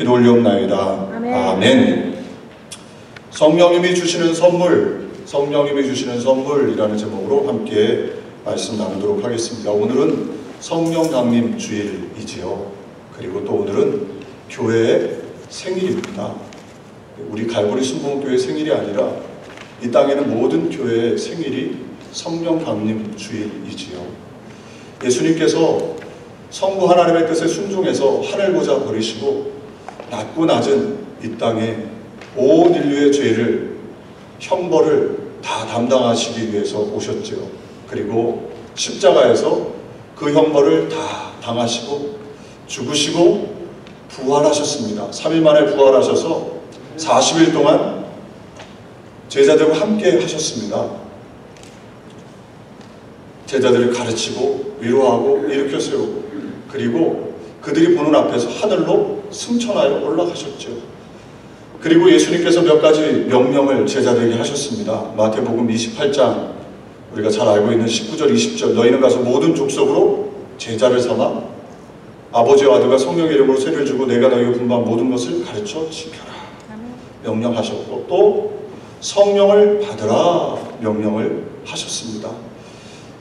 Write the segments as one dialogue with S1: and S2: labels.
S1: 기도 올리옵나이다. 아멘. 성령님이 주시는 선물, 성령님이 주시는 선물이라는 제목으로 함께 말씀 나누도록 하겠습니다. 오늘은 성령 강림 주일이지요. 그리고 또 오늘은 교회의 생일입니다. 우리 갈보리 순복음교회 생일이 아니라 이 땅에는 모든 교회의 생일이 성령 강림 주일이지요. 예수님께서 성부 하나님의 뜻에 순종해서 하늘 보좌 버리시고 낮고 낮은 이 땅에 온 인류의 죄를, 형벌을 다 담당하시기 위해서 오셨지요. 그리고 십자가에서 그 형벌을 다 당하시고 죽으시고 부활하셨습니다. 3일 만에 부활하셔서 40일 동안 제자들과 함께 하셨습니다. 제자들을 가르치고 위로하고 일으켜 세우고, 그리고 그들이 보는 앞에서 하늘로 승천하여 올라가셨죠. 그리고 예수님께서 몇 가지 명령을 제자들에게 하셨습니다. 마태복음 28장 우리가 잘 알고 있는 19절 20절 너희는 가서 모든 족속으로 제자를 삼아 아버지와 아들과 성령의 이름으로 세례를 주고 내가 너희에게 분부한 모든 것을 가르쳐 지켜라 명령하셨고, 또 성령을 받으라 명령을 하셨습니다.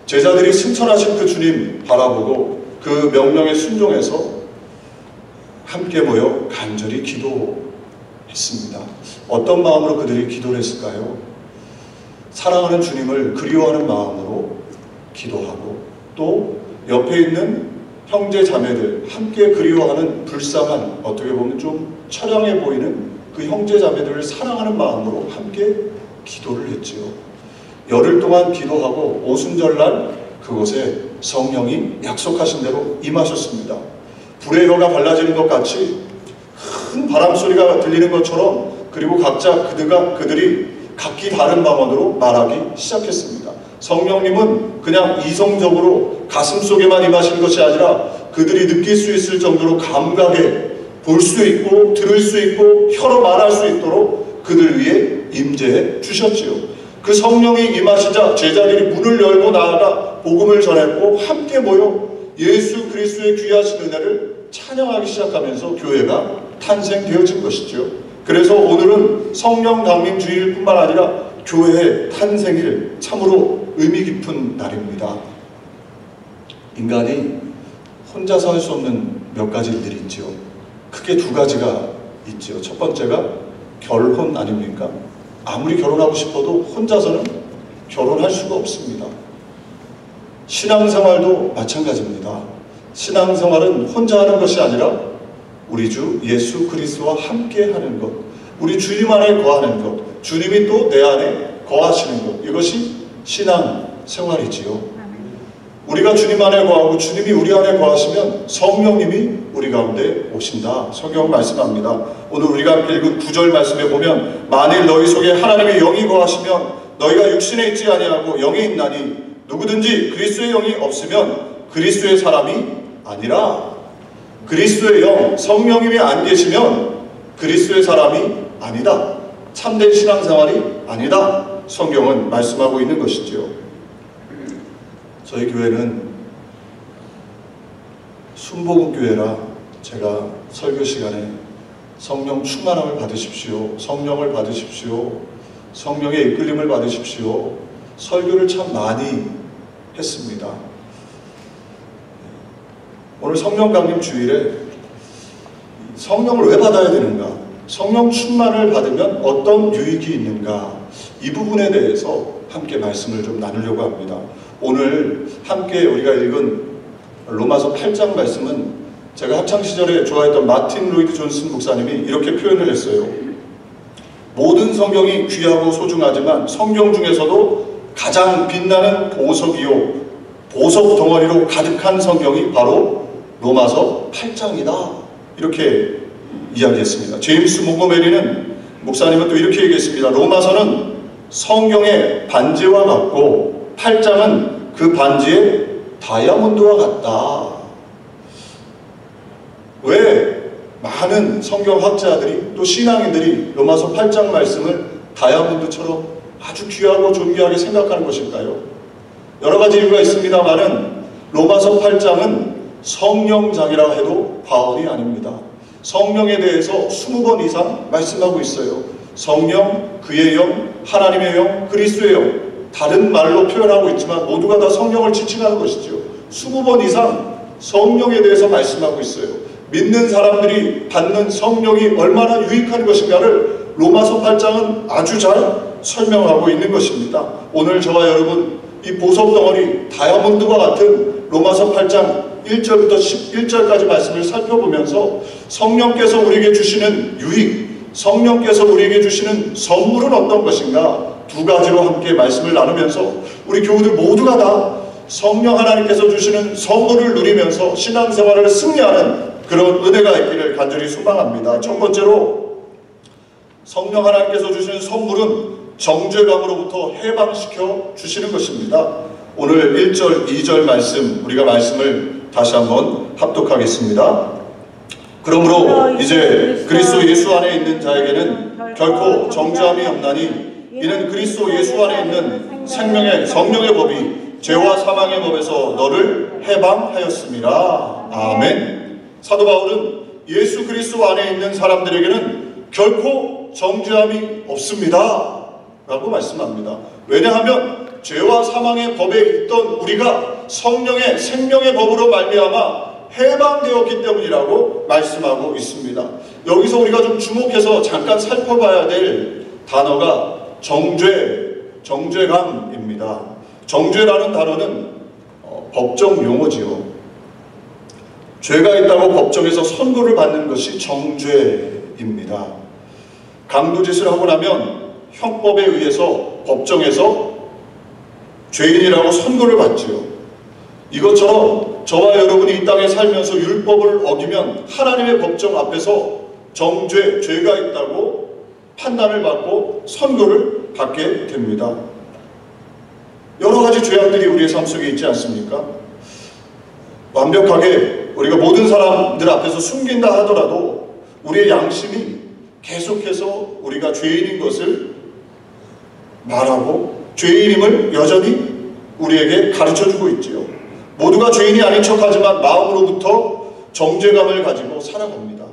S1: 제자들이 승천하신 그 주님 바라보고 그 명령에 순종해서 함께 모여 간절히 기도했습니다. 어떤 마음으로 그들이 기도를 했을까요? 사랑하는 주님을 그리워하는 마음으로 기도하고, 또 옆에 있는 형제 자매들, 함께 그리워하는 불쌍한, 어떻게 보면 좀 처량해 보이는 그 형제 자매들을 사랑하는 마음으로 함께 기도를 했지요. 열흘 동안 기도하고 오순절날 그곳에 성령이 약속하신 대로 임하셨습니다. 불의 혀가 발라지는 것 같이 큰 바람 소리가 들리는 것처럼, 그리고 각자 그들이 각기 다른 방언으로 말하기 시작했습니다. 성령님은 그냥 이성적으로 가슴 속에만 임하시는 것이 아니라 그들이 느낄 수 있을 정도로 감각에 볼 수 있고 들을 수 있고 혀로 말할 수 있도록 그들 위해 임재해 주셨지요. 그 성령이 임하시자 제자들이 문을 열고 나아가 복음을 전했고 함께 모여 예수 그리스도의 귀하신 은혜를 찬양하기 시작하면서 교회가 탄생되어진 것이죠. 그래서 오늘은 성령 강림 주일뿐만 아니라 교회의 탄생일, 참으로 의미 깊은 날입니다. 인간이 혼자서 할 수 없는 몇 가지 일들이 있죠. 크게 두 가지가 있죠. 첫 번째가 결혼 아닙니까? 아무리 결혼하고 싶어도 혼자서는 결혼할 수가 없습니다. 신앙생활도 마찬가지입니다. 신앙생활은 혼자 하는 것이 아니라 우리 주 예수 그리스도와 함께 하는 것, 우리 주님 안에 거하는 것, 주님이 또 내 안에 거하시는 것, 이것이 신앙생활이지요. 우리가 주님 안에 거하고 주님이 우리 안에 거하시면 성령님이 우리 가운데 오신다. 성경 말씀합니다. 오늘 우리가 함께 읽은 9절 말씀에 보면 만일 너희 속에 하나님의 영이 거하시면 너희가 육신에 있지 아니하고 영에 있나니 누구든지 그리스도의 영이 없으면 그리스도의 사람이 아니라, 그리스도의 영, 성령님이 안 계시면 그리스도의 사람이 아니다. 참된 신앙생활이 아니다. 성경은 말씀하고 있는 것이지요. 저희 교회는 순복음교회라 제가 설교 시간에 성령 충만함을 받으십시오, 성령을 받으십시오, 성령의 이끌림을 받으십시오, 설교를 참 많이 했습니다. 오늘 성령 강림 주일에 성령을 왜 받아야 되는가, 성령 충만을 받으면 어떤 유익이 있는가, 이 부분에 대해서 함께 말씀을 좀 나누려고 합니다. 오늘 함께 우리가 읽은 로마서 8장 말씀은 제가 학창시절에 좋아했던 마틴 로이드 존슨 목사님이 이렇게 표현을 했어요. 모든 성경이 귀하고 소중하지만 성경 중에서도 가장 빛나는 보석이요, 보석 덩어리로 가득한 성경이 바로 로마서 8장이다. 이렇게 이야기했습니다. 제임스 몽고메리는 목사님은 또 이렇게 얘기했습니다. 로마서는 성경의 반지와 같고 8장은 그 반지의 다이아몬드와 같다. 왜 많은 성경학자들이 또 신앙인들이 로마서 8장 말씀을 다이아몬드처럼 아주 귀하고 존귀하게 생각하는 것일까요? 여러 가지 이유가 있습니다만은 로마서 8장은 성령장이라 해도 과언이 아닙니다. 성령에 대해서 20번 이상 말씀하고 있어요. 성령, 그의 영, 하나님의 영, 그리스도의 영. 다른 말로 표현하고 있지만 모두가 다 성령을 지칭하는 것이죠. 20번 이상 성령에 대해서 말씀하고 있어요. 믿는 사람들이 받는 성령이 얼마나 유익한 것인가를 로마서 8장은 아주 잘 설명하고 있는 것입니다. 오늘 저와 여러분 이 보석 덩어리 다이아몬드와 같은 로마서 8장 1절부터 11절까지 말씀을 살펴보면서 성령께서 우리에게 주시는 유익, 성령께서 우리에게 주시는 선물은 어떤 것인가 두 가지로 함께 말씀을 나누면서 우리 교우들 모두가 다 성령 하나님께서 주시는 선물을 누리면서 신앙생활을 승리하는 그런 은혜가 있기를 간절히 소망합니다. 첫 번째로 성령 하나님께서 주시는 선물은 정죄감으로부터 해방시켜 주시는 것입니다. 오늘 1절, 2절 말씀 우리가 말씀을 다시 한번 합독하겠습니다. 그러므로 이제 그리스도 예수 안에 있는 자에게는 결코 정죄함이 없나니 이는 그리스도 예수 안에 있는 생명의 성령의 법이 죄와 사망의 법에서 너를 해방하였습니다. 아멘. 사도 바울은 예수 그리스도 안에 있는 사람들에게는 결코 정죄함이 없습니다 라고 말씀합니다. 왜냐하면 죄와 사망의 법에 있던 우리가 성령의 생명의 법으로 말미암아 해방되었기 때문이라고 말씀하고 있습니다. 여기서 우리가 좀 주목해서 잠깐 살펴봐야 될 단어가 정죄감입니다. 정죄라는 단어는 법정 용어지요. 죄가 있다고 법정에서 선고를 받는 것이 정죄입니다. 강도짓을 하고 나면 형법에 의해서 법정에서 죄인이라고 선고를 받지요. 이것처럼 저와 여러분이 이 땅에 살면서 율법을 어기면 하나님의 법정 앞에서 정죄, 죄가 있다고 판단을 받고 선고를 받게 됩니다. 여러 가지 죄악들이 우리의 삶 속에 있지 않습니까? 완벽하게 우리가 모든 사람들 앞에서 숨긴다 하더라도 우리의 양심이 계속해서 우리가 죄인인 것을 말하고 죄인임을 여전히 우리에게 가르쳐주고 있지요. 모두가 죄인이 아닌 척하지만 마음으로부터 정죄감을 가지고 살아갑니다.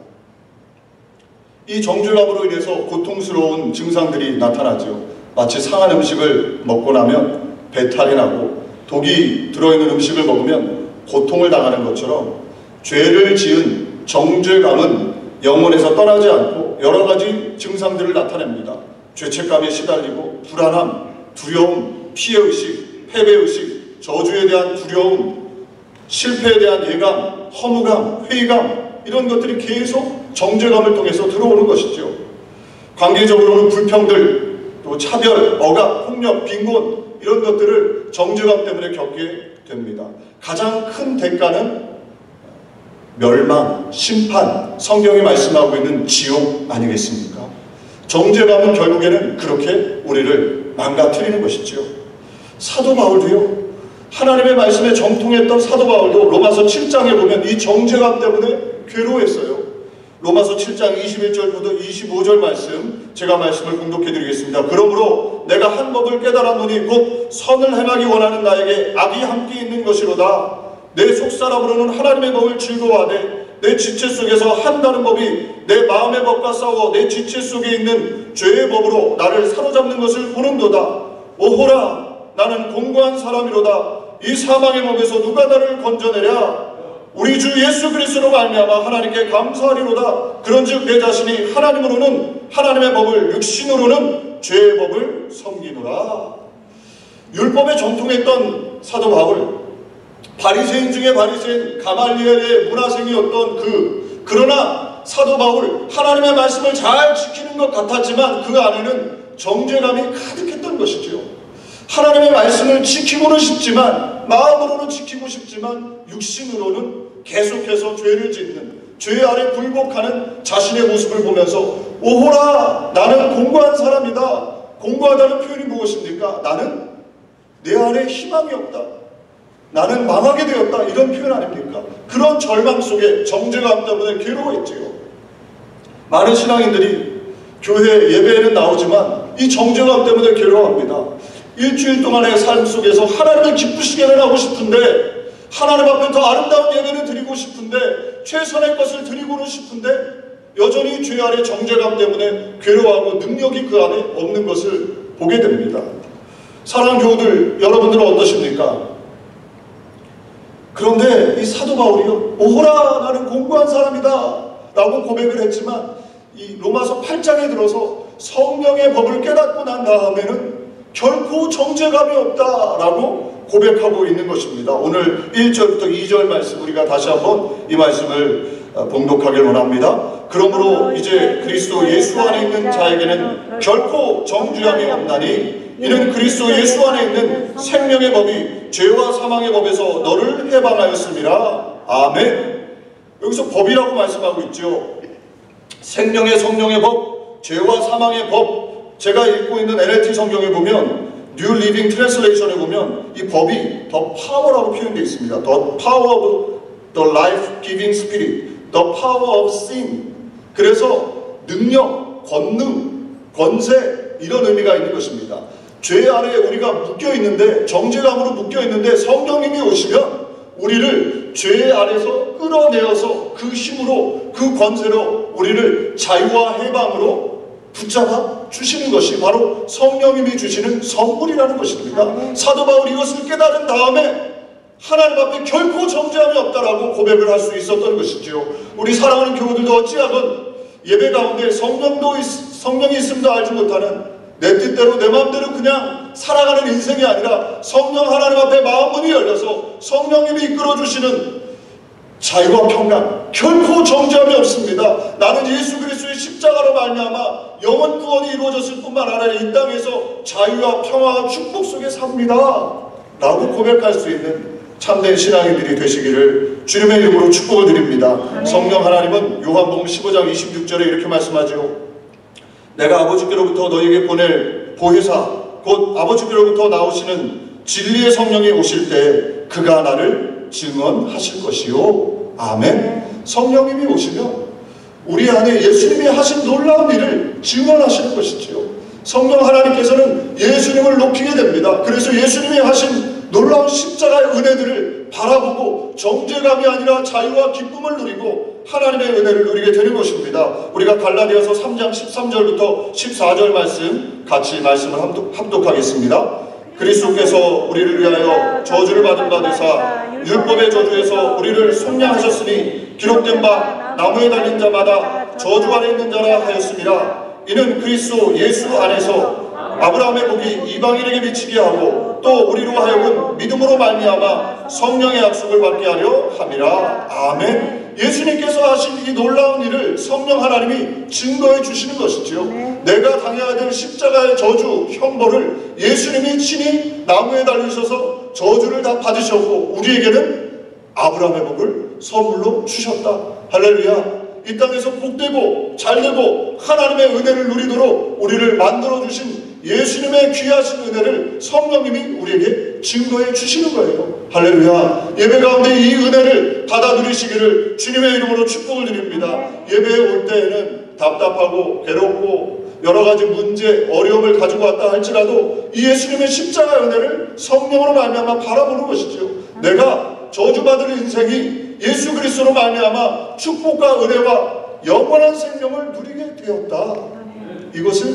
S1: 이 정죄감으로 인해서 고통스러운 증상들이 나타나죠. 마치 상한 음식을 먹고 나면 배탈이 나고 독이 들어있는 음식을 먹으면 고통을 당하는 것처럼 죄를 지은 정죄감은 영혼에서 떠나지 않고 여러 가지 증상들을 나타냅니다. 죄책감에 시달리고 불안함, 두려움, 피해의식, 패배의식, 저주에 대한 두려움, 실패에 대한 예감, 허무감, 회의감 이런 것들이 계속 정죄감을 통해서 들어오는 것이죠. 관계적으로는 불평들, 또 차별, 억압, 폭력, 빈곤 이런 것들을 정죄감 때문에 겪게 됩니다. 가장 큰 대가는 멸망, 심판, 성경이 말씀하고 있는 지옥 아니겠습니까? 정죄감은 결국에는 그렇게 우리를 망가뜨리는 것이죠. 사도 바울도요. 하나님의 말씀에 정통했던 사도 바울도 로마서 7장에 보면 이 정죄감 때문에 괴로워했어요. 로마서 7장 21절부터 25절 말씀 제가 말씀을 공독해 드리겠습니다. 그러므로 내가 한 법을 깨달았노니 곧 선을 행하기 원하는 나에게 악이 함께 있는 것이로다. 내 속사람으로는 하나님의 법을 즐거워하되 내 지체 속에서 한다는 법이 내 마음의 법과 싸워 내 지체 속에 있는 죄의 법으로 나를 사로잡는 것을 보는도다. 오호라 나는 공고한 사람이로다. 이 사망의 법에서 누가 나를 건져내랴. 우리 주 예수 그리스도로 말미암아 하나님께 감사하리로다. 그런즉 내 자신이 하나님으로는 하나님의 법을 육신으로는 죄의 법을 섬기노라. 율법에 정통했던 사도 바울, 바리새인 중에 바리새인 가말리엘의 문화생이었던 그러나 사도 바울 하나님의 말씀을 잘 지키는 것 같았지만 그 안에는 정죄감이 가득했던 것이죠. 하나님의 말씀을 지키고는 싶지만 마음으로는 지키고 싶지만 육신으로는 계속해서 죄를 짓는 죄 아래 굴복하는 자신의 모습을 보면서 오호라 나는 공고한 사람이다. 공고하다는 표현이 무엇입니까? 나는 내 안에 희망이 없다. 나는 망하게 되었다. 이런 표현 아닙니까? 그런 절망 속에 정죄감 때문에 괴로워했지요. 많은 신앙인들이 교회 예배에는 나오지만 이 정죄감 때문에 괴로워합니다. 일주일 동안의 삶 속에서 하나님을 기쁘시게는 하고 싶은데 하나님 앞에 더 아름다운 예배를 드리고 싶은데 최선의 것을 드리고는 싶은데 여전히 죄 아래 정죄감 때문에 괴로워하고 능력이 그 안에 없는 것을 보게 됩니다. 사랑하는 교우들, 여러분들은 어떠십니까? 그런데 이 사도 바울이요, 오호라 나는 공부한 사람이다 라고 고백을 했지만 이 로마서 8장에 들어서 성령의 법을 깨닫고 난 다음에는 결코 정죄감이 없다라고 고백하고 있는 것입니다. 오늘 1절부터 2절 말씀 우리가 다시 한번 이 말씀을 봉독하길 원합니다. 그러므로 이제 그리스도 예수 안에 있는 자에게는 결코 정죄함이 없나니 이는 그리스도 예수 안에 있는 생명의 법이 죄와 사망의 법에서 너를 해방하였음이라. 아멘. 여기서 법이라고 말씀하고 있죠. 생명의 성령의 법, 죄와 사망의 법. 제가 읽고 있는 NLT 성경에 보면 New Living Translation에 보면 이 법이 The Power라고 표현되어 있습니다. The Power of the Life-Giving Spirit, The Power of Sin. 그래서 능력, 권능, 권세 이런 의미가 있는 것입니다. 죄 아래에 우리가 묶여있는데, 정죄감으로 묶여있는데 성령님이 오시면 우리를 죄 아래서 끌어내어서 그 힘으로, 그 권세로 우리를 자유와 해방으로 붙잡아 주시는 것이 바로 성령님이 주시는 선물이라는 것입니다. 사도 바울이 이것을 깨달은 다음에 하나님 앞에 결코 정죄함이 없다라고 고백을 할 수 있었던 것이지요. 우리 사랑하는 교우들도 어찌하건 예배 가운데 성령이 있음도 알지 못하는 내 뜻대로 내 마음대로 그냥 살아가는 인생이 아니라 성령 하나님 앞에 마음 문이 열려서 성령님이 이끌어주시는 자유와 평강, 결코 정죄함이 없습니다. 나는 예수 그리스도의 십자가로 말미암아 영원 구원이 이루어졌을 뿐만 아니라 이 땅에서 자유와 평화와 축복 속에 삽니다 라고 고백할 수 있는 참된 신앙인들이 되시기를 주님의 이름으로 축복을 드립니다. 성령 하나님은 요한복음 15장 26절에 이렇게 말씀하죠. 내가 아버지께로부터 너희에게 보낼 보혜사 곧 아버지께로부터 나오시는 진리의 성령이 오실 때 그가 나를 증언하실 것이요. 아멘. 성령님이 오시면 우리 안에 예수님이 하신 놀라운 일을 증언하시는 것이지요. 성령 하나님께서는 예수님을 높이게 됩니다. 그래서 예수님이 하신 놀라운 십자가의 은혜들을 바라보고 정죄감이 아니라 자유와 기쁨을 누리고 하나님의 은혜를 누리게 되는 것입니다. 우리가 갈라디아서 3장 13절부터 14절 말씀 같이 말씀을 합독하겠습니다. 그리스도께서 우리를 위하여 저주를 받은 바 되사 율법의 저주에서 우리를 속량하셨으니 기록된 바 나무에 달린 자마다 저주 아래 있는 자라 하였습니다. 이는 그리스도 예수 안에서 아브라함의 복이 이방인에게 미치게 하고 또 우리로 하여금 믿음으로 말미암아 성령의 약속을 받게 하려 함이라. 아멘. 예수님께서 하신 이 놀라운 일을 성령 하나님이 증거해 주시는 것이지요. 내가 당해야 될 십자가의 저주, 형벌을 예수님이 친히 나무에 달리셔서 저주를 다 받으셨고 우리에게는 아브라함의 복을 선물로 주셨다. 할렐루야. 이 땅에서 복되고 잘되고 하나님의 은혜를 누리도록 우리를 만들어주신 예수님의 귀하신 은혜를 성령님이 우리에게 증거해 주시는 거예요. 할렐루야. 예배 가운데 이 은혜를 받아 누리시기를 주님의 이름으로 축복을 드립니다. 예배에 올 때에는 답답하고 괴롭고 여러가지 문제, 어려움을 가지고 왔다 할지라도 이 예수님의 십자가의 은혜를 성령으로 말미암아 바라보는 것이죠. 내가 저주받을 인생이 예수 그리스도로 말미암아 축복과 은혜와 영원한 생명을 누리게 되었다. 이것을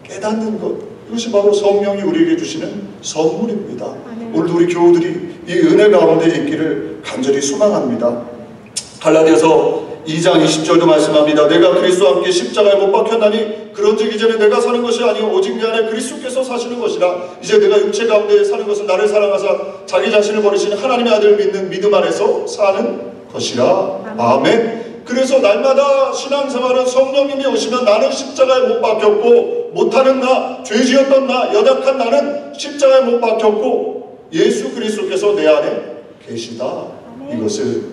S1: 깨닫는 것, 이것이 바로 성령이 우리에게 주시는 선물입니다. 오늘도 우리 교우들이 이 은혜 가운데 있기를 간절히 소망합니다. 갈라디아서 2장 20절도 말씀합니다. 내가 그리스도와 함께 십자가에 못 박혔나니 그런즉 이제는 내가 사는 것이 아니오 오직 내 안에 그리스도께서 사시는 것이라. 이제 내가 육체 가운데 사는 것은 나를 사랑하사 자기 자신을 버리시는 하나님의 아들을 믿는 믿음 안에서 사는 것이라. 아멘. 그래서 날마다 신앙생활은 성령님이 오시면 나는 십자가에 못 박혔고 못하는 나, 죄지었던 나, 연약한 나는 십자가에 못 박혔고 예수 그리스도께서 내 안에 계시다. 이것을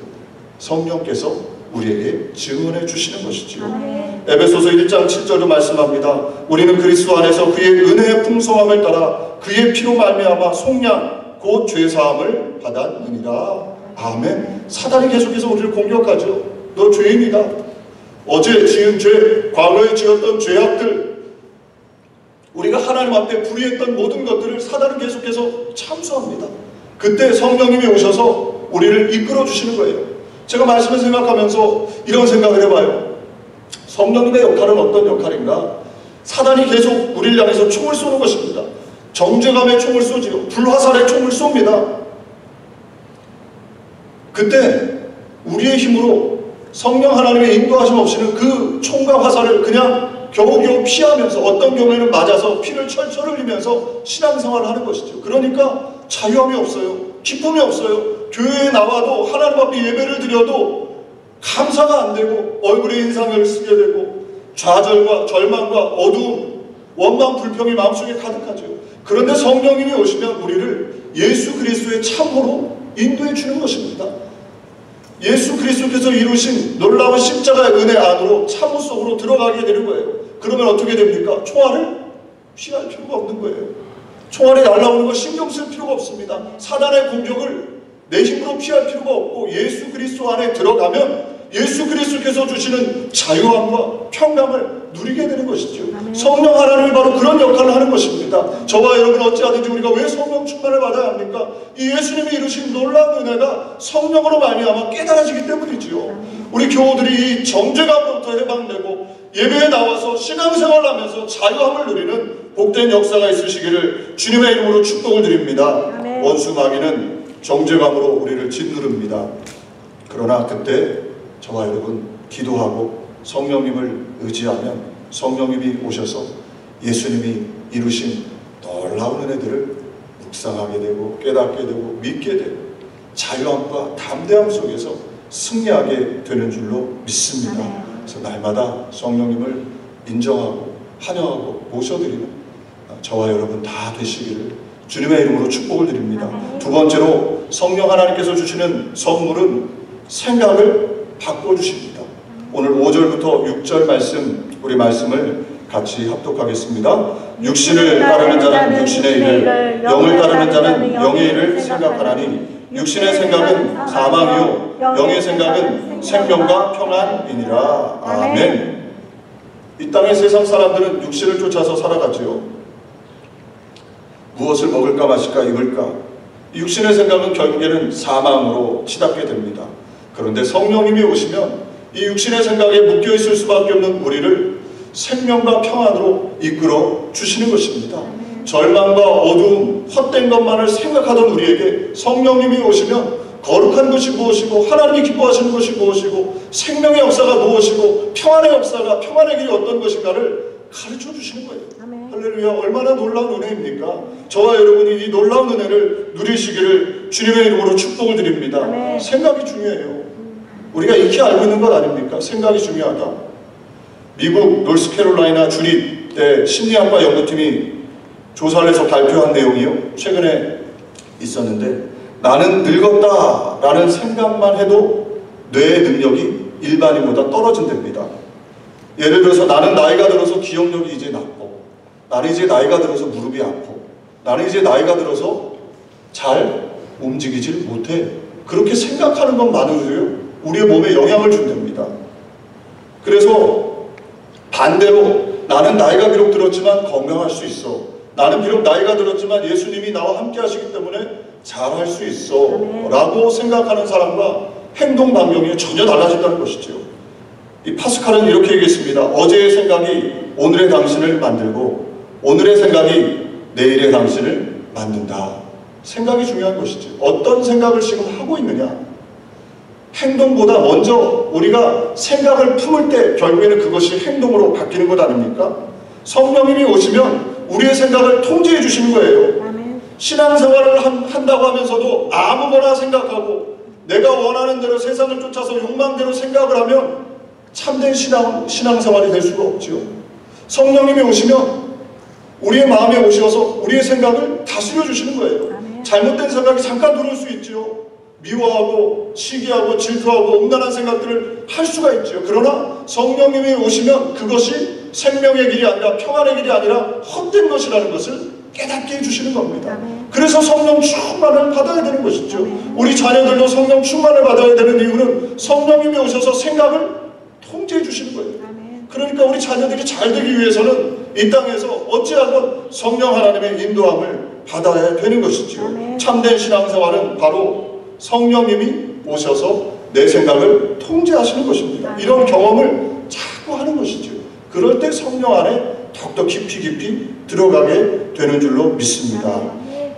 S1: 성령께서 우리에게 증언해 주시는 것이지요. 에베소서 1장 7절도 말씀합니다. 우리는 그리스도 안에서 그의 은혜의 풍성함을 따라 그의 피로 말미암아 속량 곧 죄사함을 받았느니라. 아멘. 사단이 계속해서 우리를 공격하죠. 너 죄인이다. 어제 지은 죄, 과거에 지었던 죄악들, 우리가 하나님 앞에 불의했던 모든 것들을 사단은 계속해서 참수합니다. 그때 성령님이 오셔서 우리를 이끌어 주시는 거예요. 제가 말씀을 생각하면서 이런 생각을 해봐요. 성령님의 역할은 어떤 역할인가? 사단이 계속 우리를 향해서 총을 쏘는 것입니다. 정죄감의 총을 쏘지요. 불화살의 총을 쏩니다. 그때 우리의 힘으로 성령 하나님의 인도하심 없이는 그 총과 화살을 그냥 겨우겨우 피하면서 어떤 경우에는 맞아서 피를 철철 흘리면서 신앙생활을 하는 것이죠. 그러니까 자유함이 없어요. 기쁨이 없어요. 교회에 나와도 하나님 앞에 예배를 드려도 감사가 안 되고 얼굴에 인상을 쓰게 되고 좌절과 절망과 어두움, 원망, 불평이 마음속에 가득하죠. 그런데 성령님이 오시면 우리를 예수 그리스도의 참으로 인도해 주는 것입니다. 예수 그리스도께서 이루신 놀라운 십자가의 은혜 안으로 참우 속으로 들어가게 되는 거예요. 그러면 어떻게 됩니까? 총알을 피할 필요가 없는 거예요. 총알이 날아오는 거 신경 쓸 필요가 없습니다. 사단의 공격을 내 힘으로 피할 필요가 없고 예수 그리스도 안에 들어가면 예수 그리스도께서 주시는 자유함과 평강을 누리게 되는 것이죠. 성령 하나님이 바로 그런 역할을 하는 것입니다. 저와 여러분 어찌하든지 우리가 왜 성령 충만을 받아야 합니까? 이 예수님이 이루신 놀라운 은혜가 성령으로 말미암아 깨달아지기 때문이지요. 우리 교우들이 이 정죄감으로부터 해방되고 예배에 나와서 신앙생활을 하면서 자유함을 누리는 복된 역사가 있으시기를 주님의 이름으로 축복을 드립니다. 원수 마귀는 정죄감으로 우리를 짓누릅니다. 그러나 그때 저와 여러분 기도하고 성령님을 의지하면 성령님이 오셔서 예수님이 이루신 놀라운 은혜들을 묵상하게 되고 깨닫게 되고 믿게 되고 자유함과 담대함 속에서 승리하게 되는 줄로 믿습니다. 그래서 날마다 성령님을 인정하고 환영하고 모셔드리는 저와 여러분 다 되시기를 주님의 이름으로 축복을 드립니다. 두 번째로 성령 하나님께서 주시는 선물은 생각을 바꿔주십니다. 오늘 5절부터 6절 말씀, 우리 말씀을 같이 합독하겠습니다. 육신을 따르는 자는 육신의 일을, 영을 따르는 자는 영의 일을 생각하나니 육신의 생각은 사망이요 영의 생각은 생명과 평안이니라. 아멘. 이 땅의 세상 사람들은 육신을 쫓아서 살아가지요. 무엇을 먹을까 마실까 입을까. 육신의 생각은 결국에는 사망으로 치닫게 됩니다. 그런데 성령님이 오시면 이 육신의 생각에 묶여있을 수밖에 없는 우리를 생명과 평안으로 이끌어 주시는 것입니다. 절망과 어두움, 헛된 것만을 생각하던 우리에게 성령님이 오시면 거룩한 것이 무엇이고 하나님이 기뻐하시는 것이 무엇이고 생명의 역사가 무엇이고 평안의 역사가 평안의 길이 어떤 것인가를 가르쳐 주시는 거예요. 아멘. 할렐루야. 얼마나 놀라운 은혜입니까? 저와 여러분이 이 놀라운 은혜를 누리시기를 주님의 이름으로 축복을 드립니다. 아멘. 생각이 중요해요. 우리가 익히 알고 있는 것 아닙니까? 생각이 중요하다. 미국 노스캐롤라이나 주립대 심리학과 연구팀이 조사를 해서 발표한 내용이요. 최근에 있었는데 나는 늙었다 라는 생각만 해도 뇌의 능력이 일반인보다 떨어진답니다. 예를 들어서 나는 나이가 들어서 기억력이 이제 나쁘고 나는 이제 나이가 들어서 무릎이 아프고 나는 이제 나이가 들어서 잘 움직이질 못해. 그렇게 생각하는 것만으로요 우리의 몸에 영향을 준답니다. 그래서 반대로 나는 나이가 비록 들었지만 건강할 수 있어. 나는 비록 나이가 들었지만 예수님이 나와 함께 하시기 때문에 잘할 수 있어 라고 생각하는 사람과 행동 반경이 전혀 달라진다는 것이죠. 이 파스칼은 이렇게 얘기했습니다. 어제의 생각이 오늘의 당신을 만들고 오늘의 생각이 내일의 당신을 만든다. 생각이 중요한 것이죠. 어떤 생각을 지금 하고 있느냐. 행동보다 먼저 우리가 생각을 품을 때 결국에는 그것이 행동으로 바뀌는 것 아닙니까? 성령님이 오시면 우리의 생각을 통제해 주시는 거예요. 아멘. 신앙생활을 한다고 하면서도 아무거나 생각하고 내가 원하는 대로 세상을 쫓아서 욕망대로 생각을 하면 참된 신앙생활이 될 수가 없죠. 성령님이 오시면 우리의 마음에 오셔서 우리의 생각을 다스려 주시는 거예요. 아멘. 잘못된 생각이 잠깐 들어올 수 있죠. 미워하고 시기하고 질투하고 음란한 생각들을 할 수가 있죠. 그러나 성령님이 오시면 그것이 생명의 길이 아니라 평안의 길이 아니라 헛된 것이라는 것을 깨닫게 해주시는 겁니다. 그래서 성령 충만을 받아야 되는 것이죠. 우리 자녀들도 성령 충만을 받아야 되는 이유는 성령님이 오셔서 생각을 통제해 주시는 거예요. 그러니까 우리 자녀들이 잘 되기 위해서는 이 땅에서 어찌하건 성령 하나님의 인도함을 받아야 되는 것이죠. 참된 신앙생활은 바로 성령님이 오셔서 내 생각을 통제하시는 것입니다. 이런 경험을 자꾸 하는 것이죠. 그럴 때 성령 안에 더욱더 깊이 들어가게 되는 줄로 믿습니다.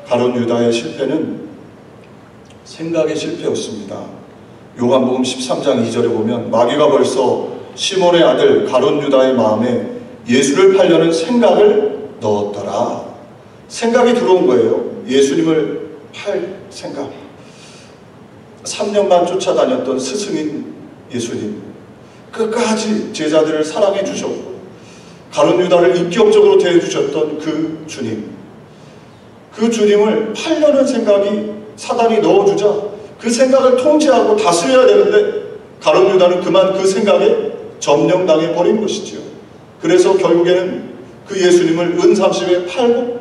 S1: 가룟 유다의 실패는 생각의 실패였습니다. 요한복음 13장 2절에 보면 마귀가 벌써 시몬의 아들 가룟 유다의 마음에 예수를 팔려는 생각을 넣었더라. 생각이 들어온 거예요. 예수님을 팔 생각. 3년만 쫓아다녔던 스승인 예수님, 끝까지 제자들을 사랑해 주셨고 가룟 유다를 인격적으로 대해주셨던 그 주님, 그 주님을 팔려는 생각이 사단이 넣어주자 그 생각을 통제하고 다스려야 되는데 가룟 유다는 그만 그 생각에 점령당해 버린 것이지요. 그래서 결국에는 그 예수님을 은30에 팔고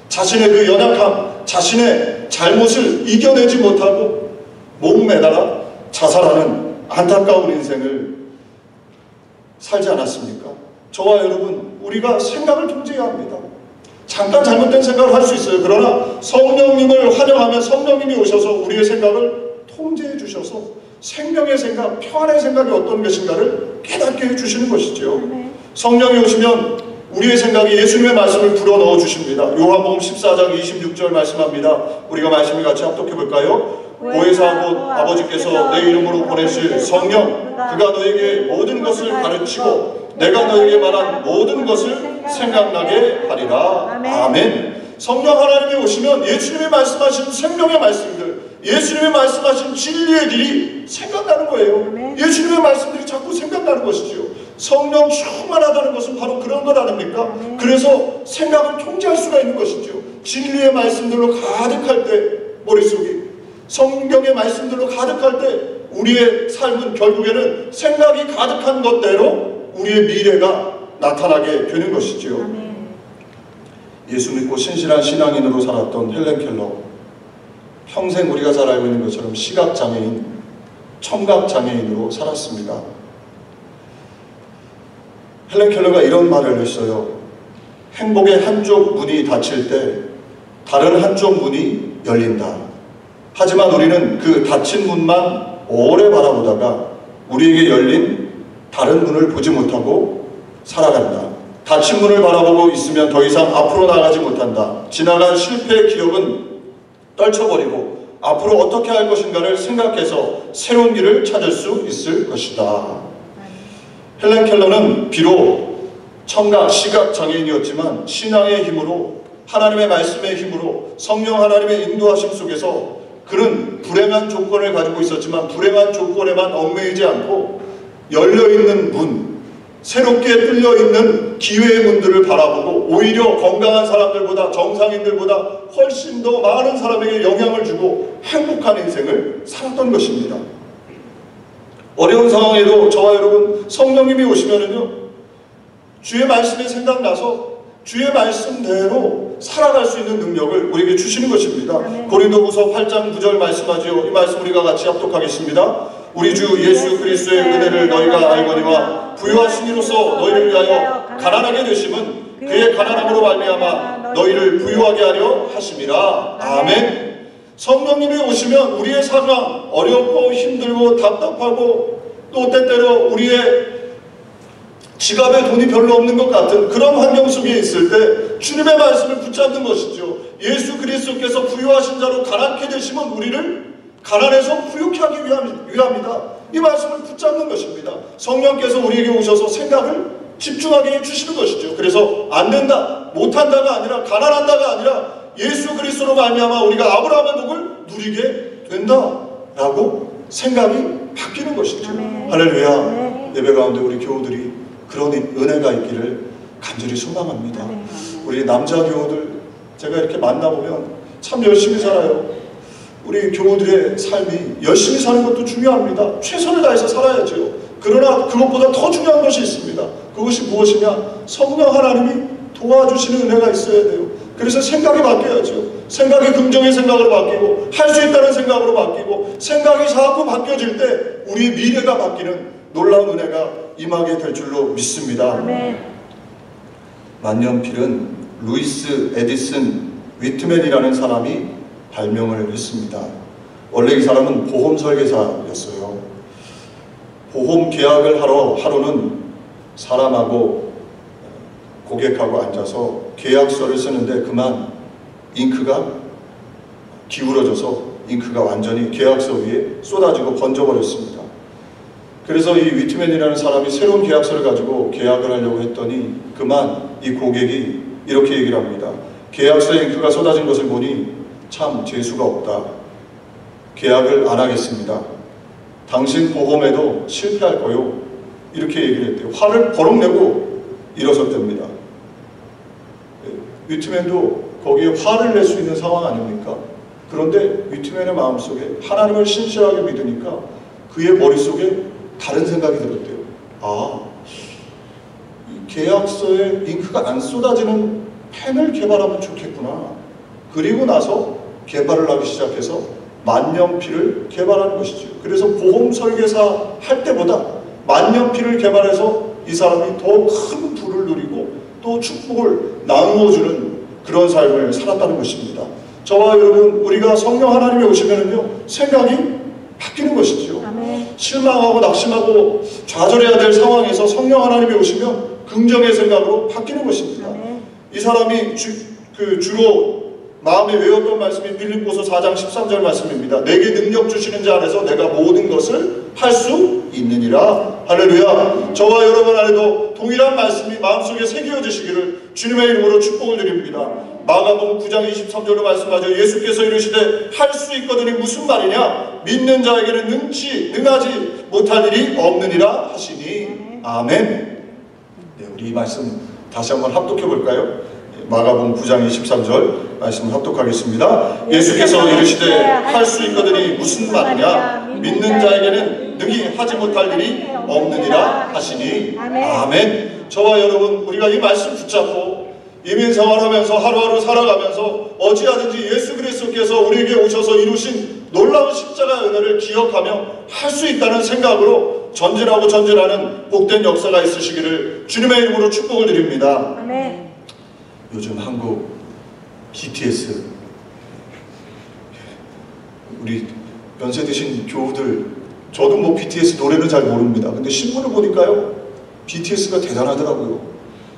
S1: 자신의 그 연약함, 자신의 잘못을 이겨내지 못하고 목매달아 자살하는 안타까운 인생을 살지 않았습니까? 저와 여러분, 우리가 생각을 통제해야 합니다. 잠깐 잘못된 생각을 할 수 있어요. 그러나 성령님을 환영하면 성령님이 오셔서 우리의 생각을 통제해 주셔서 생명의 생각, 평안의 생각이 어떤 것인가를 깨닫게 해주시는 것이죠. 성령이 오시면 우리의 생각에 예수님의 말씀을 불어넣어 주십니다. 요한복음 14장 26절 말씀합니다. 우리가 말씀을 같이 합독해 볼까요? 보혜사 곧 아버지께서 내 이름으로 보내실 성령, 그가 너에게 모든 것을 가르치고 내가 너에게 말한 모든 것을 생각나게 하리라. 아멘. 성령 하나님이 오시면 예수님이 말씀하신 생명의 말씀들, 예수님이 말씀하신 진리의 길이 생각나는 거예요. 예수님의 말씀들이 자꾸 생각나는 것이지요. 성령 충만하다는 것은 바로 그런 것 아닙니까? 그래서 생각을 통제할 수가 있는 것이지요. 진리의 말씀들로 가득할 때 머릿속이, 성경의 말씀들로 가득할 때 우리의 삶은 결국에는 생각이 가득한 것대로 우리의 미래가 나타나게 되는 것이지요. 예수 믿고 신실한 신앙인으로 살았던 헬렌 켈러, 평생 우리가 잘 알고 있는 것처럼 시각장애인, 청각장애인으로 살았습니다. 헬렌 켈러가 이런 말을 했어요. 행복의 한쪽 문이 닫힐 때 다른 한쪽 문이 열린다. 하지만 우리는 그 닫힌 문만 오래 바라보다가 우리에게 열린 다른 문을 보지 못하고 살아간다. 닫힌 문을 바라보고 있으면 더 이상 앞으로 나가지 못한다. 지나간 실패의 기억은 떨쳐버리고 앞으로 어떻게 할 것인가를 생각해서 새로운 길을 찾을 수 있을 것이다. 헬렌 켈러는 비록 청각, 시각 장애인이었지만 신앙의 힘으로, 하나님의 말씀의 힘으로, 성령 하나님의 인도하심 속에서 그는 불행한 조건을 가지고 있었지만 불행한 조건에만 얽매이지 않고 열려있는 문, 새롭게 뚫려있는 기회의 문들을 바라보고 오히려 건강한 사람들보다, 정상인들보다 훨씬 더 많은 사람에게 영향을 주고 행복한 인생을 살았던 것입니다. 어려운 상황에도 저와 여러분 성령님이 오시면은요, 주의 말씀이 생각나서 주의 말씀대로 살아갈 수 있는 능력을 우리에게 주시는 것입니다. 고린도후서 8장 9절 말씀하지요. 이 말씀 우리가 같이 합독하겠습니다. 우리 주 예수 그리스도의 은혜를 너희가 알거니와 부유하신 이로써 너희를 위하여 가난하게 되심은 그의 가난함으로 말미암아 너희를 부유하게 하려 하심이라. 아멘. 성령님이 오시면 우리의 상황, 어렵고 힘들고 답답하고 또 때때로 우리의 지갑에 돈이 별로 없는 것 같은 그런 환경 속에 있을 때 주님의 말씀을 붙잡는 것이죠. 예수 그리스도께서 부유하신 자로 가난케 되시면 우리를 가난해서 부유케 하기 위함이다. 이 말씀을 붙잡는 것입니다. 성령께서 우리에게 오셔서 생각을 집중하게 해주시는 것이죠. 그래서 안 된다, 못한다가 아니라, 가난한다가 아니라 예수 그리스도로 말미암아 우리가 아브라함의 복을 누리게 된다라고 생각이 바뀌는 것이죠. 할렐루야. 예배 가운데 우리 교우들이 그런 은혜가 있기를 간절히 소망합니다. 우리 남자 교우들 제가 이렇게 만나보면 참 열심히 살아요. 우리 교우들의 삶이 열심히 사는 것도 중요합니다. 최선을 다해서 살아야죠. 그러나 그것보다 더 중요한 것이 있습니다. 그것이 무엇이냐? 성령 하나님이 도와주시는 은혜가 있어야 돼요. 그래서 생각이 바뀌어야죠. 생각이 긍정의 생각으로 바뀌고 할 수 있다는 생각으로 바뀌고 생각이 자꾸 바뀌어질 때 우리의 미래가 바뀌는 놀라운 은혜가 임하게 될 줄로 믿습니다. 아멘. 만년필은 루이스 에디슨 위트맨이라는 사람이 발명을 했습니다. 원래 이 사람은 보험 설계사였어요. 보험 계약을 하러 하루는 사람하고 고객하고 앉아서 계약서를 쓰는데 그만 잉크가 기울어져서 잉크가 완전히 계약서 위에 쏟아지고 번져버렸습니다. 그래서 이 위트맨이라는 사람이 새로운 계약서를 가지고 계약을 하려고 했더니 그만 이 고객이 이렇게 얘기를 합니다. 계약서에 잉크가 쏟아진 것을 보니 참 재수가 없다. 계약을 안 하겠습니다. 당신 보험에도 실패할 거요. 이렇게 얘기를 했대요. 화를 버럭 내고 일어섰답니다. 위트맨도 거기에 화를 낼 수 있는 상황 아닙니까? 그런데 위트맨의 마음속에 하나님을 신실하게 믿으니까 그의 머릿속에 다른 생각이 들었대요. 아, 이 계약서에 잉크가 안 쏟아지는 펜을 개발하면 좋겠구나. 그리고 나서 개발을 하기 시작해서 만년필을 개발하는 것이죠. 그래서 보험 설계사 할 때보다 만년필을 개발해서 이 사람이 더 큰 부를 누리고 또 축복을 나누어주는 그런 삶을 살았다는 것입니다. 저와 여러분, 우리가 성령 하나님이 오시면은요, 생각이 바뀌는 것이죠. 실망하고 낙심하고 좌절해야 될 상황에서 성령 하나님이 오시면 긍정의 생각으로 바뀌는 것입니다. 이 사람이 주로 마음에 외웠던 말씀이 빌립보서 4장 13절 말씀입니다. 내게 능력 주시는 자 안에서 내가 모든 것을 할 수 있느니라. 할렐루야. 저와 여러분 안에도 동일한 말씀이 마음속에 새겨지시기를 주님의 이름으로 축복을 드립니다. 마가복음 9장 23절로 말씀하죠. 예수께서 이르시되 할 수 있거든이 무슨 말이냐? 믿는 자에게는 능하지 못할 일이 없느니라 하시니. 아멘. 네, 우리 이 말씀 다시 한번 합독해 볼까요? 마가복음 9장 23절 말씀을 합독하겠습니다. 예수께서 이르시되 할 수 있거든이 무슨 말이냐? 믿는 자에게는 능히 하지 못할 일이 없느니라 하시니. 아멘. 저와 여러분, 우리가 이 말씀 붙잡고 이민생활하면서 하루하루 살아가면서 어찌하든지 예수 그리스도께서 우리에게 오셔서 이루신 놀라운 십자가의 은혜를 기억하며 할 수 있다는 생각으로 전진하고 전진하는 복된 역사가 있으시기를 주님의 이름으로 축복을 드립니다. 아멘. 요즘 한국 BTS, 우리 연세 드신 교우들, 저도 뭐 BTS 노래는 잘 모릅니다. 근데 신문을 보니까요, BTS가 대단하더라고요.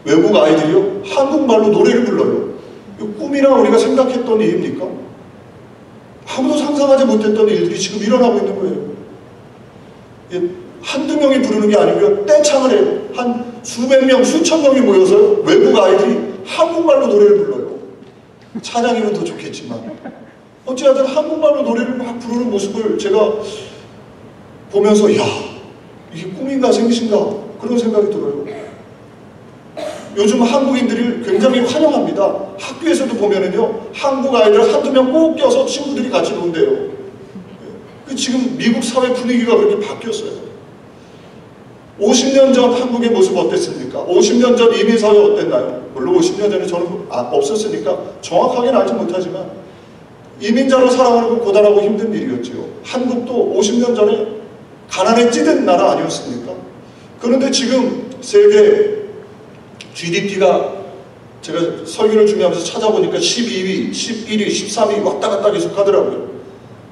S1: 외국 아이들이요, 한국말로 노래를 불러요. 꿈이나 우리가 생각했던 일입니까? 아무도 상상하지 못했던 일들이 지금 일어나고 있는 거예요. 한두 명이 부르는 게 아니고요, 떼창을 해요. 한 수백 명, 수천 명이 모여서 외국 아이들이 한국말로 노래를 불러요. 찬양이면 더 좋겠지만 어찌하든 한국말로 노래를 막 부르는 모습을 제가 보면서 야, 이게 꿈인가 생신가 그런 생각이 들어요. 요즘 한국인들이 굉장히 환영합니다. 학교에서도 보면은요, 한국 아이들 한두 명 꼭 껴서 친구들이 같이 논대요. 지금 미국 사회 분위기가 그렇게 바뀌었어요. 50년 전 한국의 모습 어땠습니까? 50년 전 이민사회 어땠나요? 물론 50년 전에 저는 없었으니까 정확하게는 알지 못하지만 이민자로 살아가는 건 고단하고 힘든 일이었죠. 한국도 50년 전에 가난에 찌든 나라 아니었습니까? 그런데 지금 세계 GDP가 제가 설교를 준비하면서 찾아보니까 12위, 11위, 13위 왔다 갔다 계속 하더라고요.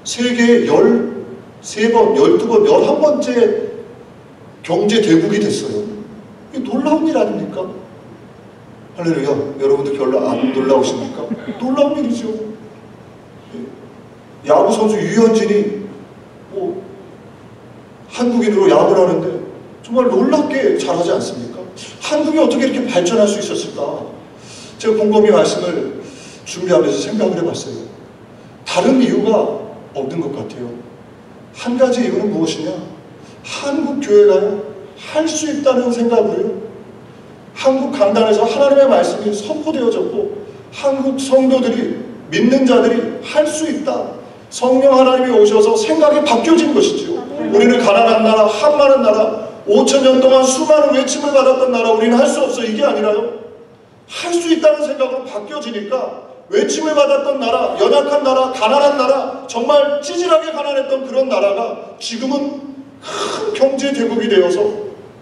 S1: 세계 13번, 12번, 11번째 경제 대국이 됐어요. 이게 놀라운 일 아닙니까? 할렐루야. 여러분들 별로 안 놀라우십니까? 놀라운 일이죠. 야구 선수 유현진이 뭐 한국인으로 야구를 하는데 정말 놀랍게 잘하지 않습니까? 한국이 어떻게 이렇게 발전할 수 있었을까? 제가 곰곰이 말씀을 준비하면서 생각을 해봤어요. 다른 이유가 없는 것 같아요. 한 가지 이유는 무엇이냐? 한국 교회가요, 할 수 있다는 생각으로요, 한국 강단에서 하나님의 말씀이 선포되어졌고 한국 성도들이, 믿는 자들이 할 수 있다, 성령 하나님이 오셔서 생각이 바뀌어진 것이죠. 우리는 가난한 나라, 한많은 나라, 5,000년 동안 수많은 외침을 받았던 나라, 우리는 할 수 없어, 이게 아니라요, 할 수 있다는 생각으로 바뀌어지니까 외침을 받았던 나라, 연약한 나라, 가난한 나라, 정말 찌질하게 가난했던 그런 나라가 지금은 큰 경제 대국이 되어서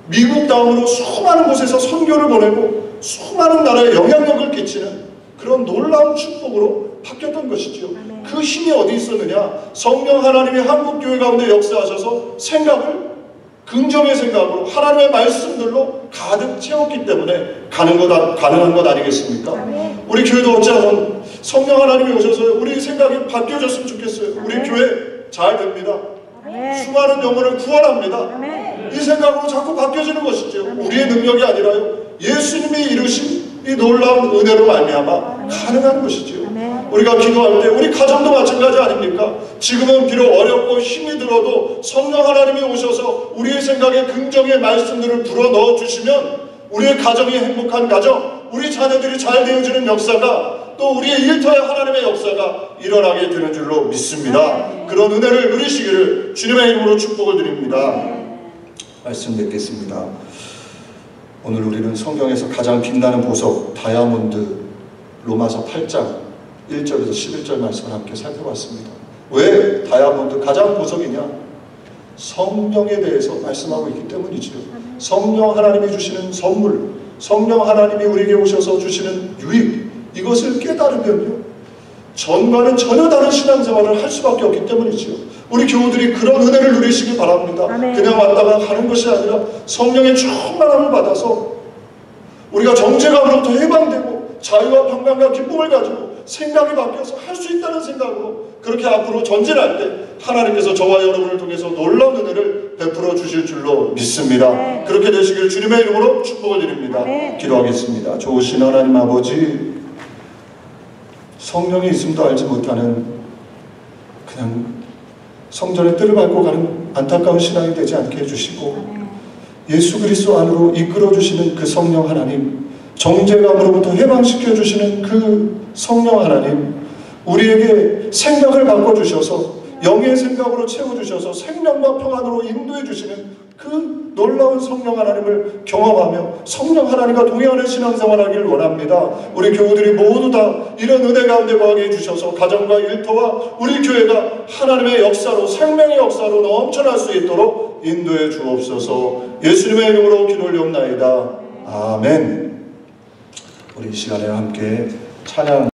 S1: 미국 다음으로 수많은 곳에서 선교를 보내고 수많은 나라에 영향력을 끼치는 그런 놀라운 축복으로 바뀌었던 것이지요. 그 힘이 어디 있었느냐? 성령 하나님이 한국 교회 가운데 역사하셔서 생각을 긍정의 생각으로 하나님의 말씀들로 가득 채웠기 때문에 가능한 것 아니겠습니까? 우리 교회도 어찌하면 성령 하나님이 오셔서 우리 생각이 바뀌어졌으면 좋겠어요. 우리 교회 잘 됩니다. 수많은 영혼을 구원합니다. 이 생각으로 자꾸 바뀌어지는 것이죠. 우리의 능력이 아니라요, 예수님이 이루신 이 놀라운 은혜로 말미암아 가능한 것이죠. 우리가 기도할 때 우리 가정도 마찬가지 아닙니까? 지금은 비록 어렵고 힘이 들어도 성령 하나님이 오셔서 우리의 생각에 긍정의 말씀들을 불어넣어 주시면 우리의 가정이 행복한 가정, 우리 자녀들이 잘 되어지는 역사가, 또 우리의 일터에 하나님의 역사가 일어나게 되는 줄로 믿습니다. 그런 은혜를 누리시기를 주님의 이름으로 축복을 드립니다. 말씀 뵙겠습니다. 오늘 우리는 성경에서 가장 빛나는 보석 다이아몬드, 로마서 8장 1절에서 11절 말씀을 함께 살펴봤습니다. 왜 다이아몬드 가장 보석이냐? 성령에 대해서 말씀하고 있기 때문이지요. 성령 하나님이 주시는 선물, 성령 하나님이 우리에게 오셔서 주시는 유익, 이것을 깨달으면요, 전과는 전혀 다른 신앙생활을 할 수밖에 없기 때문이지요. 우리 교우들이 그런 은혜를 누리시기 바랍니다. 그냥 왔다가 가는 것이 아니라 성령의 충만함을 받아서 우리가 정죄감으로부터 해방되고 자유와 평강과 기쁨을 가지고 생각이 바뀌어서 할 수 있다는 생각으로 그렇게 앞으로 전진할 때 하나님께서 저와 여러분을 통해서 놀라운 은혜를 베풀어 주실 줄로 믿습니다. 그렇게 되시길 주님의 이름으로 축복을 드립니다. 기도하겠습니다. 좋으신 하나님 아버지, 성령이 있음도 알지 못하는 그냥 성전의 뜰을 밟고 가는 안타까운 신앙이 되지 않게 해주시고, 예수 그리스도 안으로 이끌어 주시는 그 성령 하나님, 정죄감으로부터 해방시켜 주시는 그 성령 하나님, 우리에게 생각을 바꿔주셔서 영의 생각으로 채워주셔서 생명과 평안으로 인도해 주시는 그 놀라운 성령 하나님을 경험하며 성령 하나님과 동행하는 신앙생활하기를 원합니다. 우리 교우들이 모두 다 이런 은혜 가운데 거하게 해주셔서 가정과 일터와 우리 교회가 하나님의 역사로, 생명의 역사로 넘쳐날 수 있도록 인도해 주옵소서. 예수님의 이름으로 기도 올리옵나이다. 아멘. 우리 이 시간에 함께 찬양